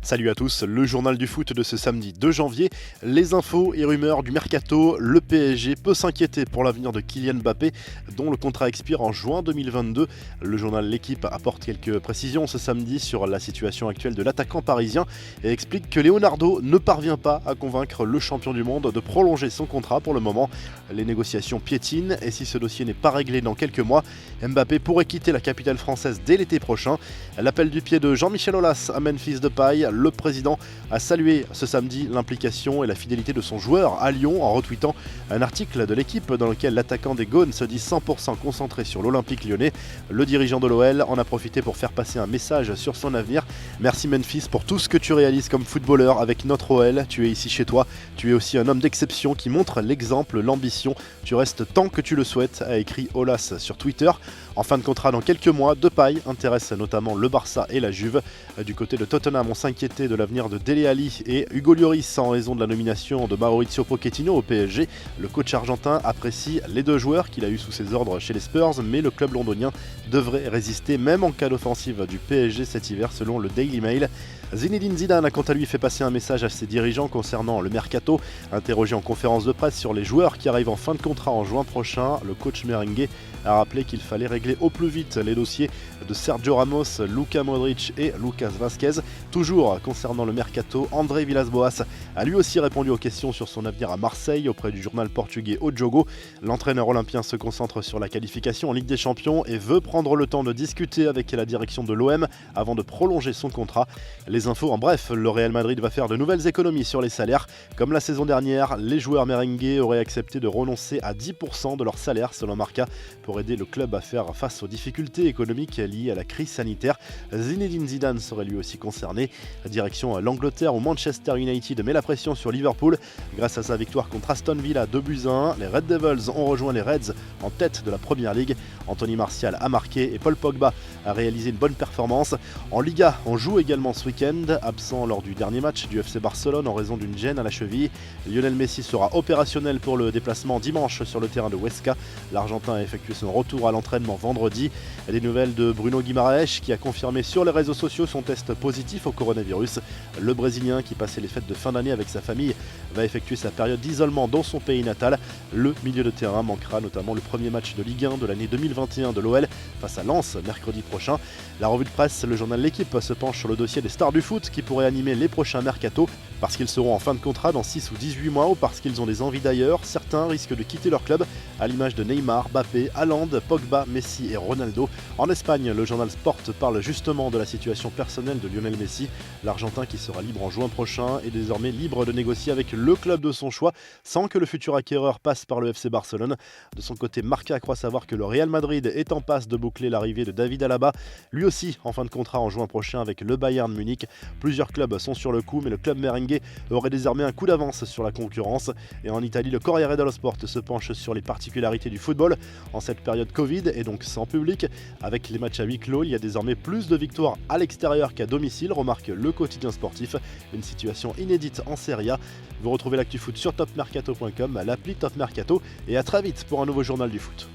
Salut à tous, le journal du foot de ce samedi 2 janvier. Les infos et rumeurs du mercato, le PSG peut s'inquiéter pour l'avenir de Kylian Mbappé, dont le contrat expire en juin 2022. Le journal L'Équipe apporte quelques précisions ce samedi sur la situation actuelle de l'attaquant parisien et explique que Leonardo ne parvient pas à convaincre le champion du monde de prolonger son contrat pour le moment. Les négociations piétinent et si ce dossier n'est pas réglé dans quelques mois, Mbappé pourrait quitter la capitale française dès l'été prochain. L'appel du pied de Jean-Michel Aulas à Memphis Depay. Le président a salué ce samedi l'implication et la fidélité de son joueur à Lyon en retweetant un article de l'équipe dans lequel l'attaquant des Gaunes se dit 100% concentré sur l'Olympique lyonnais. Le dirigeant de l'OL en a profité pour faire passer un message sur son avenir. Merci Memphis pour tout ce que tu réalises comme footballeur avec notre OL. Tu es ici chez toi. Tu es aussi un homme d'exception qui montre l'exemple, l'ambition. Tu restes tant que tu le souhaites, a écrit Aulas sur Twitter. En fin de contrat dans quelques mois, Depay intéresse notamment le Barça et la Juve. Du côté de Tottenham, on s'inquiétait de l'avenir de Dele Alli et Hugo Lloris en raison de la nomination de Mauricio Pochettino au PSG. Le coach argentin apprécie les deux joueurs qu'il a eu sous ses ordres chez les Spurs, mais le club londonien devrait résister même en cas d'offensive du PSG cet hiver selon le Daily Mail. Zinedine Zidane a quant à lui fait passer un message à ses dirigeants concernant le mercato. Interrogé en conférence de presse sur les joueurs qui arrivent en fin de contrat en juin prochain, le coach merengue a rappelé qu'il fallait régler au plus vite les dossiers de Sergio Ramos, Luka Modric et Lucas Vazquez. Toujours concernant le mercato, André Villas-Boas a lui aussi répondu aux questions sur son avenir à Marseille auprès du journal portugais O Jogo. L'entraîneur olympien se concentre sur la qualification en Ligue des Champions et veut prendre le temps de discuter avec la direction de l'OM avant de prolonger son contrat. Les infos en bref, le Real Madrid va faire de nouvelles économies sur les salaires. Comme la saison dernière, les joueurs merengues auraient accepté de renoncer à 10% de leur salaire selon Marca pour aider le club à faire face aux difficultés économiques liées à la crise sanitaire. Zinedine Zidane serait lui aussi concerné. Direction l'Angleterre où Manchester United met la pression sur Liverpool. Grâce à sa victoire contre Aston Villa 2-1, les Red Devils ont rejoint les Reds en tête de la Première Ligue. Anthony Martial a marqué et Paul Pogba a réalisé une bonne performance. En Liga, on joue également ce week-end. Absent lors du dernier match du FC Barcelone en raison d'une gêne à la cheville, Lionel Messi sera opérationnel pour le déplacement dimanche sur le terrain de Huesca. L'Argentin a effectué son retour à l'entraînement vendredi. Des nouvelles de Bruno Guimaraes qui a confirmé sur les réseaux sociaux son test positif au coronavirus. Le Brésilien qui passait les fêtes de fin d'année avec sa famille va effectuer sa période d'isolement dans son pays natal. Le milieu de terrain manquera notamment le premier match de Ligue 1 de l'année 2021 de l'OL face à Lens mercredi prochain. La revue de presse, le journal L'Équipe se penche sur le dossier des stars du foot qui pourraient animer les prochains mercatos parce qu'ils seront en fin de contrat dans 6 ou 18 mois ou parce qu'ils ont des envies d'ailleurs. Certains risquent de quitter leur club à l'image de Neymar, Mbappé, Haaland, Pogba, Messi et Ronaldo. En Espagne, le journal Sport parle justement de la situation personnelle de Lionel Messi. L'Argentin qui sera libre en juin prochain est désormais libre de négocier avec le club de son choix sans que le futur acquéreur passe par le FC Barcelone. De son côté, Marca croit savoir que le Real Madrid est en passe de boucler l'arrivée de David Alaba, lui aussi en fin de contrat en juin prochain avec le Bayern Munich. Plusieurs clubs sont sur le coup, mais le club merengue aurait désormais un coup d'avance sur la concurrence. Et en Italie, le Corriere dello Sport se penche sur les particularités du football en cette période Covid et donc sans public. Avec les matchs à huis clos, il y a désormais plus de victoires à l'extérieur qu'à domicile, remarque le quotidien sportif. Une situation inédite en Serie A. Vous retrouvez l'actu foot sur topmercato.com, l'appli Top Mercato et à très vite pour un nouveau journal du foot.